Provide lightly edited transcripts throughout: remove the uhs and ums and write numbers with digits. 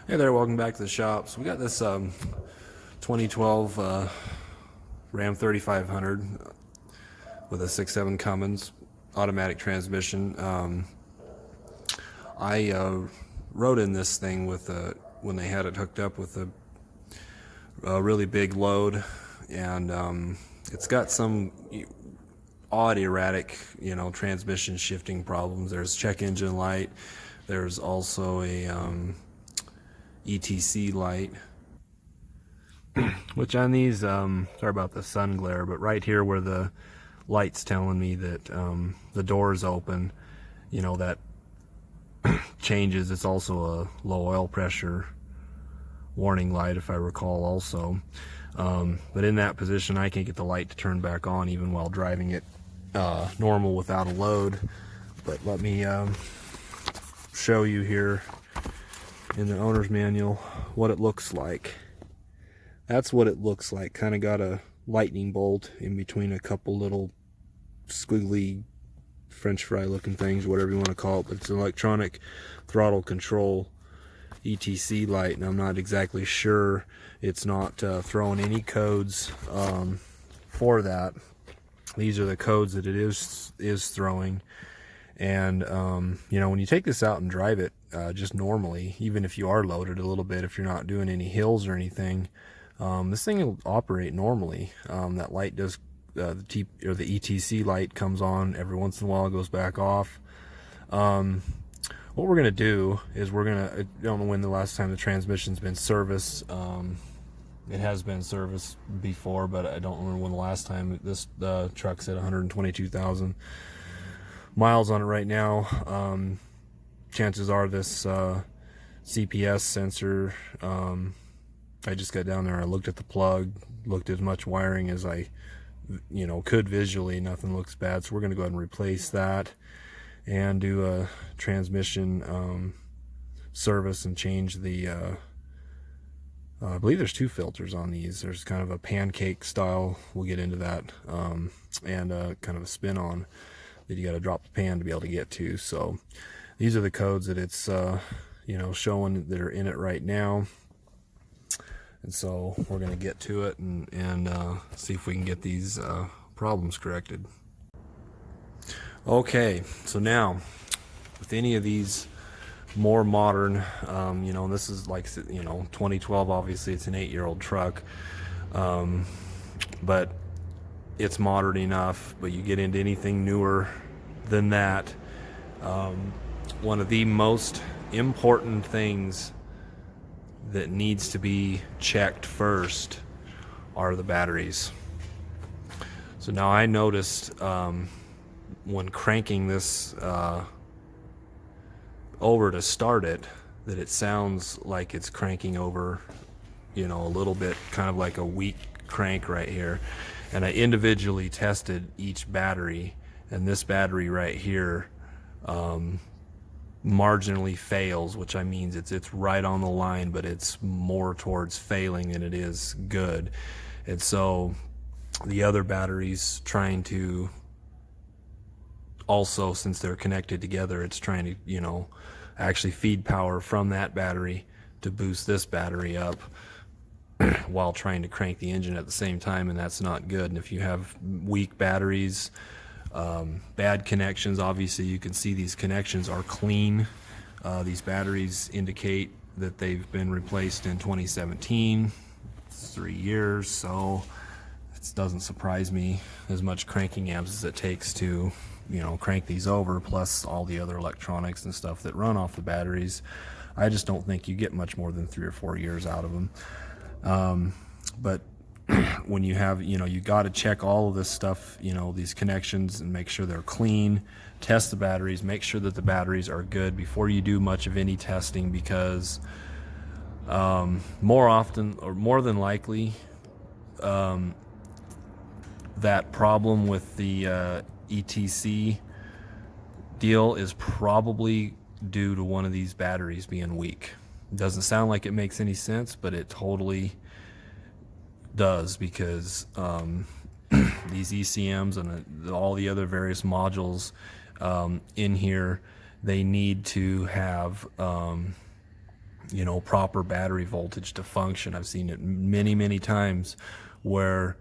Hey there, welcome back to the shop. So we got this 2012 Ram 3500 with a 6.7 Cummins automatic transmission. I rode in this thing with when they had it hooked up with a really big load, and it's got some odd erratic, transmission shifting problems. There's check engine light. There's also a ETC light, which on these, sorry about the sun glare, but right here where the light's telling me that the door's open, that changes. It's also a low oil pressure warning light, if I recall also. But in that position, I can't get the light to turn back on even while driving it normal without a load. But let me show you here in the owner's manual what it looks like. That's what it looks like. Kind of got a lightning bolt in between a couple little squiggly French fry looking things, whatever you want to call it, but it's an electronic throttle control ETC light, and I'm not exactly sure. It's not throwing any codes for that. These are the codes that it is throwing. And when you take this out and drive it just normally, even if you are loaded a little bit, if you're not doing any hills or anything, this thing will operate normally. That light does, the ETC light comes on every once in a while, goes back off. What we're gonna do is I don't know when the last time the transmission's been serviced. It has been serviced before, but I don't remember when the last time. This truck's at 122,000 miles on it right now. Chances are this CPS sensor, I just got down there, I looked at the plug, looked at as much wiring as I could visually. Nothing looks bad, so we're going to go ahead and replace that and do a transmission service and change the I believe there's two filters on these. There's kind of a pancake style, we'll get into that, and kind of a spin on that you got to drop the pan to be able to get to. So these are the codes that it's showing that are in it right now, and so we're going to get to it and see if we can get these problems corrected. Okay, so now with any of these more modern, and this is like 2012, obviously it's an 8-year-old truck, but it's modern enough. But you get into anything newer than that, one of the most important things that needs to be checked first are the batteries. So now I noticed when cranking this over to start it, that it sounds like it's cranking over a little bit, kind of like a weak crank right here. And I individually tested each battery, and this battery right here marginally fails, which I means it's right on the line, but it's more towards failing than it is good. And so the other batteries trying to also, since they're connected together, it's trying to actually feed power from that battery to boost this battery up while trying to crank the engine at the same time, and that's not good. And if you have weak batteries, bad connections, obviously you can see these connections are clean. These batteries indicate that they've been replaced in 2017. It's 3 years, so it doesn't surprise me as much cranking amps as it takes to crank these over, plus all the other electronics and stuff that run off the batteries. I just don't think you get much more than 3 or 4 years out of them. But when you have, you got to check all of this stuff, these connections, and make sure they're clean. Test the batteries, make sure that the batteries are good before you do much of any testing, because more often, or more than likely, that problem with the ETC deal is probably due to one of these batteries being weak. It doesn't sound like it makes any sense, but it totally does, because these ECMs and all the other various modules in here, they need to have proper battery voltage to function. I've seen it many times where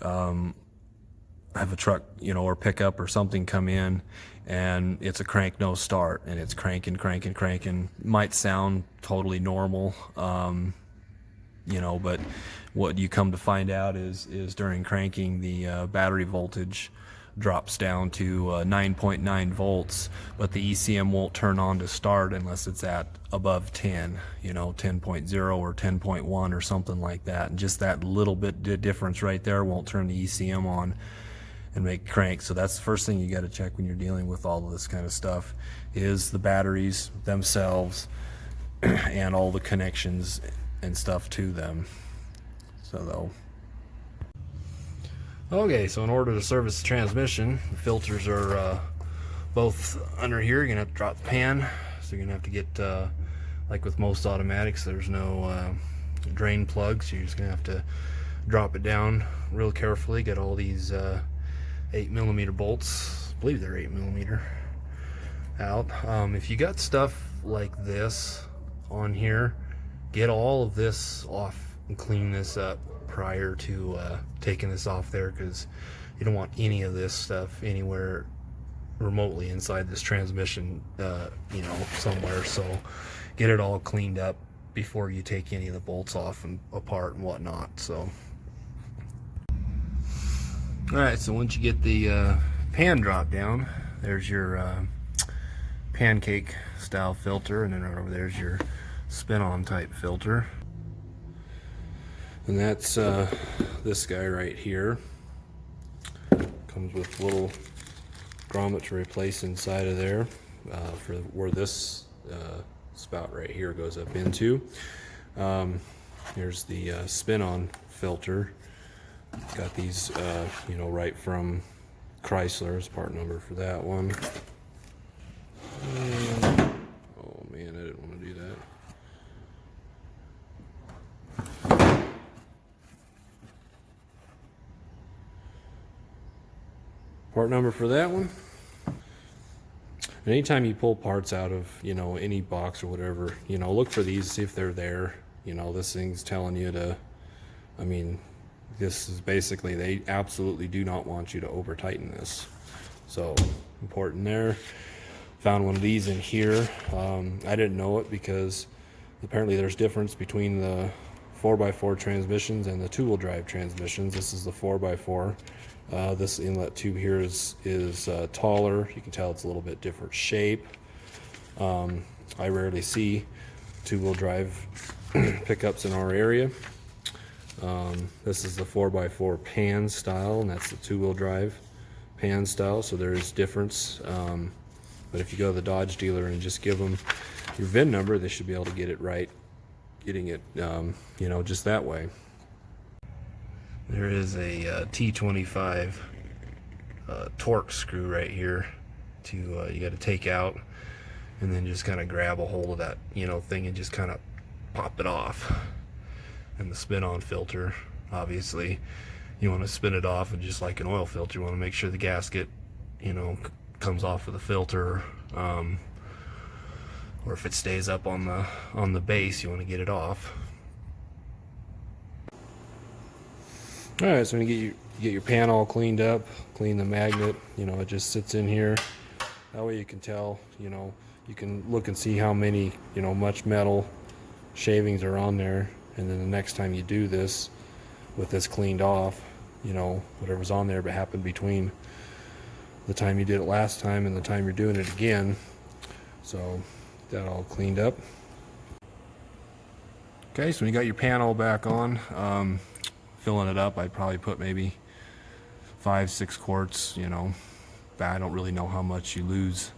I have a truck, or pickup or something come in, and it's a crank no start, and it's cranking. Might sound totally normal, but what you come to find out is during cranking, the battery voltage drops down to 9.9 volts, but the ECM won't turn on to start unless it's at above 10, 10.0 or 10.1 or something like that. And just that little bit difference right there won't turn the ECM on and make crank. So that's the first thing you got to check when you're dealing with all of this kind of stuff, is the batteries themselves and all the connections and stuff to them. Okay, so in order to service the transmission, the filters are both under here. You're gonna have to drop the pan, so you're gonna have to get like with most automatics, there's no drain plugs. You're just gonna have to drop it down real carefully. Get all these 8mm bolts, I believe they're 8mm, out. If you got stuff like this on here, get all of this off and clean this up prior to taking this off there, because you don't want any of this stuff anywhere remotely inside this transmission, somewhere. So get it all cleaned up before you take any of the bolts off and apart and whatnot. So alright, so once you get the pan drop down, there's your pancake style filter, and then right over there's your spin-on type filter. And that's this guy right here. Comes with little grommet to replace inside of there for where this spout right here goes up into. Here's the spin-on filter. Got these, right from Chrysler's part number for that one. And, oh man, I didn't want to do that. Part number for that one. And anytime you pull parts out of any box or whatever, look for these, see if they're there. This thing's telling you to, this is basically, they absolutely do not want you to over tighten this. So important there. Found one of these in here. I didn't know it because apparently there's difference between the 4x4 transmissions and the two-wheel drive transmissions. This is the 4x4. This inlet tube here is taller. You can tell it's a little bit different shape. I rarely see two-wheel drive pickups in our area. This is the 4x4 pan style, and that's the two-wheel drive pan style, so there is difference. But if you go to the Dodge dealer and just give them your VIN number, they should be able to get it right, getting it just that way. There is a T25 torque screw right here to you got to take out, and then just kind of grab a hold of that thing and just kind of pop it off. And the spin-on filter, obviously you want to spin it off, and just like an oil filter, you want to make sure the gasket comes off of the filter, or if it stays up on the base, you want to get it off. Alright, so when you get your pan all cleaned up, clean the magnet, it just sits in here. That way you can tell, you can look and see how many, much metal shavings are on there. And then the next time you do this, with this cleaned off, whatever's on there but happened between the time you did it last time and the time you're doing it again. So that all cleaned up. Okay, so when you got your pan all back on, filling it up, I'd probably put maybe 5-6 quarts, I don't really know how much you lose,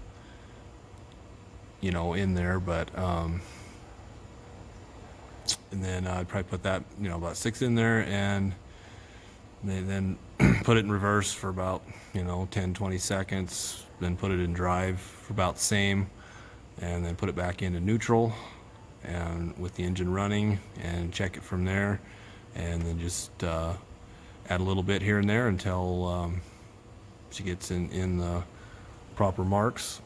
in there, but and then I'd probably put that, about 6 in there, and then put it in reverse for about, 10-20 seconds, then put it in drive for about the same, and then put it back into neutral, and with the engine running, and check it from there, and then just add a little bit here and there until she gets in the proper marks.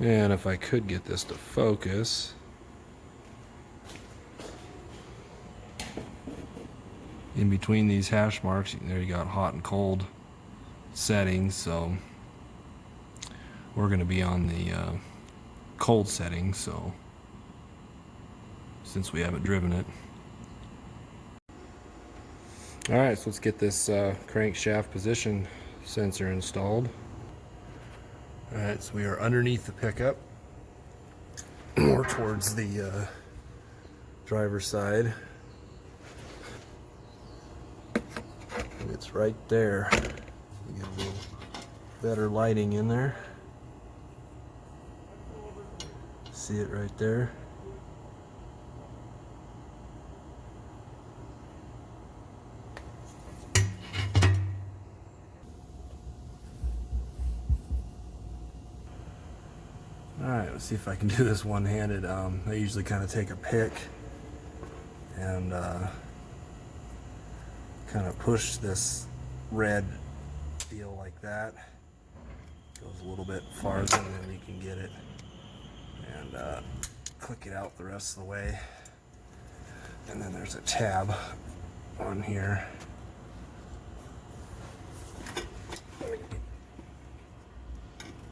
And if I could get this to focus, in between these hash marks, there you got hot and cold settings. So we're going to be on the cold setting, so since we haven't driven it. Alright, so let's get this crankshaft position sensor installed. Alright, so we are underneath the pickup, more towards the driver's side. It's right there. We get a little better lighting in there. See it right there. Alright, let's see if I can do this one-handed. I usually kind of take a pick and kind of push this red deal like that. Goes a little bit farther and then you can get it. And click it out the rest of the way. And then there's a tab on here.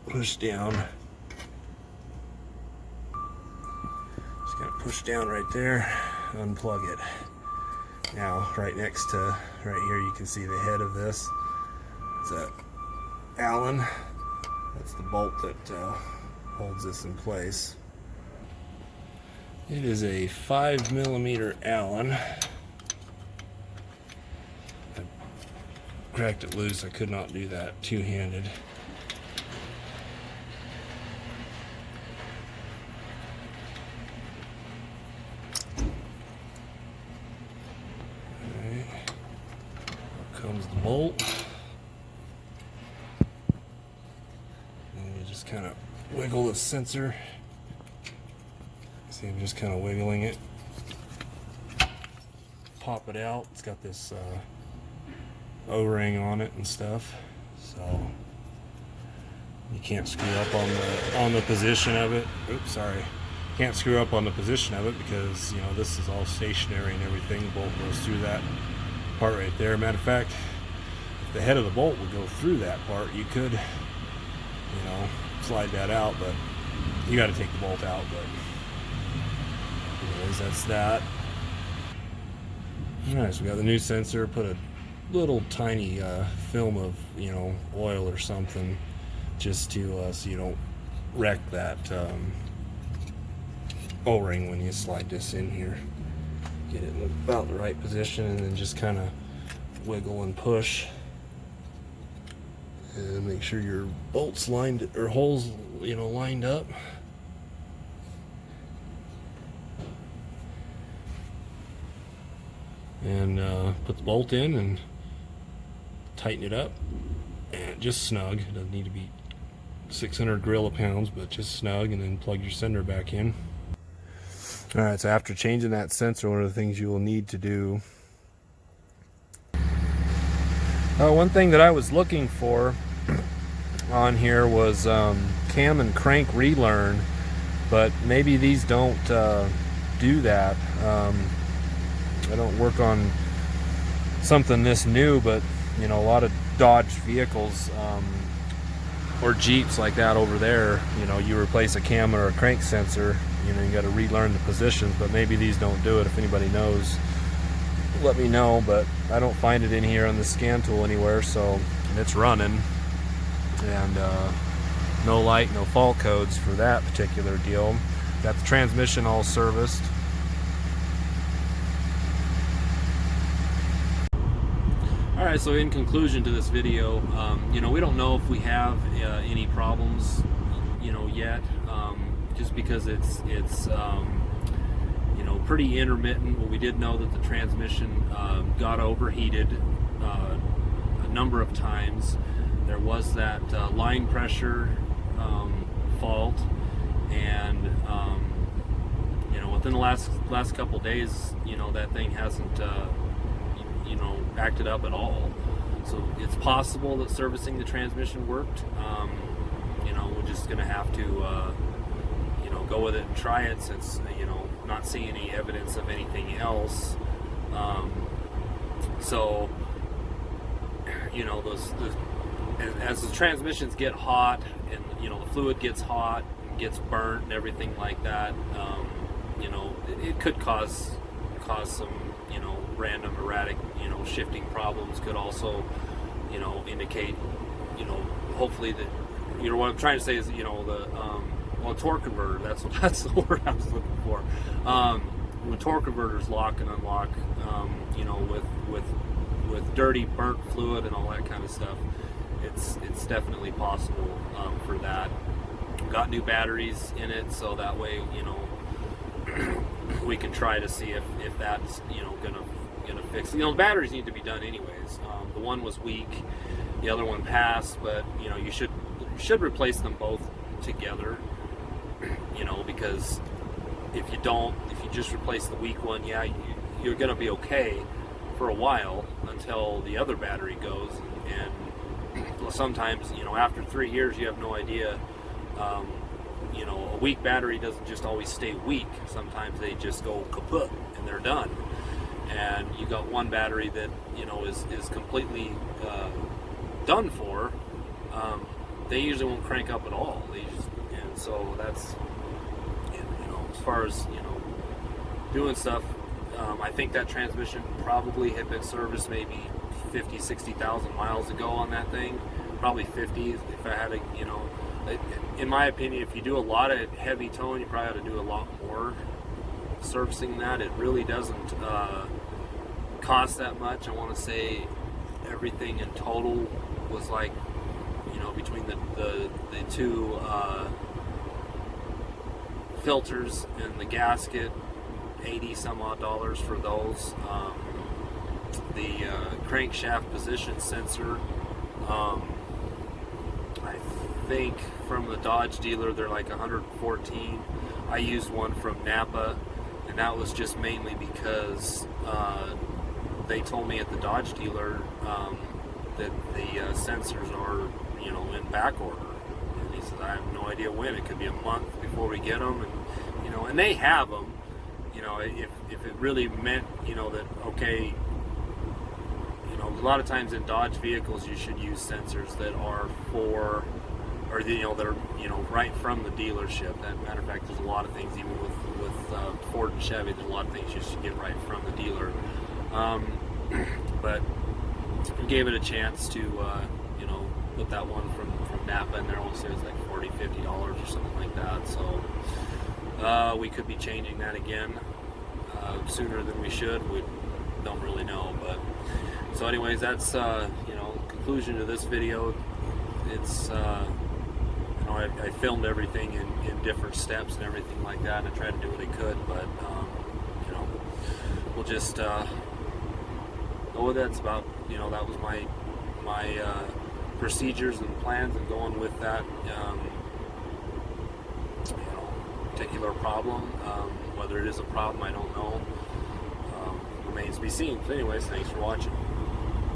Push down. Just gotta push down right there, unplug it. Now, right next to, right here, you can see the head of this. It's a Allen. That's the bolt that holds this in place. It is a 5mm Allen. I cracked it loose. I could not do that two-handed. Alright. Here comes the bolt. And you just kind of wiggle the sensor. See, I'm just kind of wiggling it. Pop it out. It's got this O-ring on it and stuff, so you can't screw up on the position of it. Oops, sorry. Can't screw up on the position of it because, you know, this is all stationary and everything. The bolt goes through that part right there. Matter of fact, if the head of the bolt would go through that part, you could, you know, slide that out, but you got to take the bolt out. But anyways, that's that. Alright, so we got the new sensor. Put a little tiny film of, you know, oil or something just to so you don't wreck that O-ring when you slide this in here. Get it in about the right position and then just kind of wiggle and push and make sure your bolts lined, or holes, you know, lined up. And put the bolt in and tighten it up, and just snug. It doesn't need to be 600 gorilla pounds, but just snug, and then plug your sender back in. Alright, so after changing that sensor, one of the things you will need to do, one thing that I was looking for on here was cam and crank relearn, but maybe these don't do that. I don't work on something this new, but you know, a lot of Dodge vehicles or Jeeps like that over there, you know, you replace a cam or a crank sensor, you know, you got to relearn the positions, but maybe these don't do it. If anybody knows, let me know, but I don't find it in here on the scan tool anywhere. So it's running, and no light, no fault codes for that particular deal. Got the transmission all serviced. Alright, so in conclusion to this video, you know, we don't know if we have any problems, you know, yet, just because it's you know, pretty intermittent. Well, we did know that the transmission got overheated a number of times. There was that line pressure fault, and you know, within the last couple days, you know, that thing hasn't you know, acted up at all. So it's possible that servicing the transmission worked. You know, we'll just gonna have to you know, go with it and try it, since, you know, not seeing any evidence of anything else. So, you know, as the transmissions get hot, and, you know, the fluid gets hot and gets burnt and everything like that, you know, it could cause some, you know, random erratic, you know, shifting problems. Could also, you know, indicate, you know, hopefully that, you know, what I'm trying to say is, you know, the well, torque converter, that's the word I was looking for. When torque converters lock and unlock, you know, with dirty, burnt fluid and all that kind of stuff, it's definitely possible for that. Got new batteries in it, so that way, you know, we can try to see if that's, you know, gonna fix. You know, the batteries need to be done anyways. The one was weak, the other one passed, but, you know, you should replace them both together. You know, because if you just replace the weak one, yeah, you're gonna be okay for a while until the other battery goes, and sometimes, you know, after 3 years, you have no idea. You know, a weak battery doesn't just always stay weak. Sometimes they just go kaput and they're done. And you got one battery that, you know, is completely done for. They usually won't crank up at all. And so that's, you know, as far as, you know, doing stuff. I think that transmission probably had been serviced maybe 50, 60,000 miles ago on that thing. Probably 50 if I had to, you know. In my opinion, if you do a lot of heavy towing, you probably ought to do a lot more servicing that. It really doesn't cost that much. I want to say everything in total was like, you know, between the two filters and the gasket, 80 some odd dollars for those. The crankshaft position sensor, I think from the Dodge dealer they're like 114. I used one from Napa, and that was just mainly because they told me at the Dodge dealer that the sensors are, you know, in back order. And he said, I have no idea when. It could be a month before we get them, and, you know, and they have them. You know, if it really meant, you know, that, okay, you know, a lot of times in Dodge vehicles you should use sensors that are for, or, you know, that are, you know, right from the dealership. As a matter of fact, there's a lot of things, even with Ford and Chevy, there's a lot of things you should get right from the dealer. But we gave it a chance to, you know, put that one from Napa in there. I want to say it was like $40, $50 or something like that. So we could be changing that again sooner than we should. We don't really know. But so anyways, that's, you know, conclusion to this video. It's, you know, I filmed everything in different steps and everything like that, and I tried to do what I could, but, you know, we'll just go with it. It's about, you know, that was my procedures and plans, and going with that, you know, particular problem. Whether it is a problem, I don't know. Remains to be seen. But anyways, thanks for watching.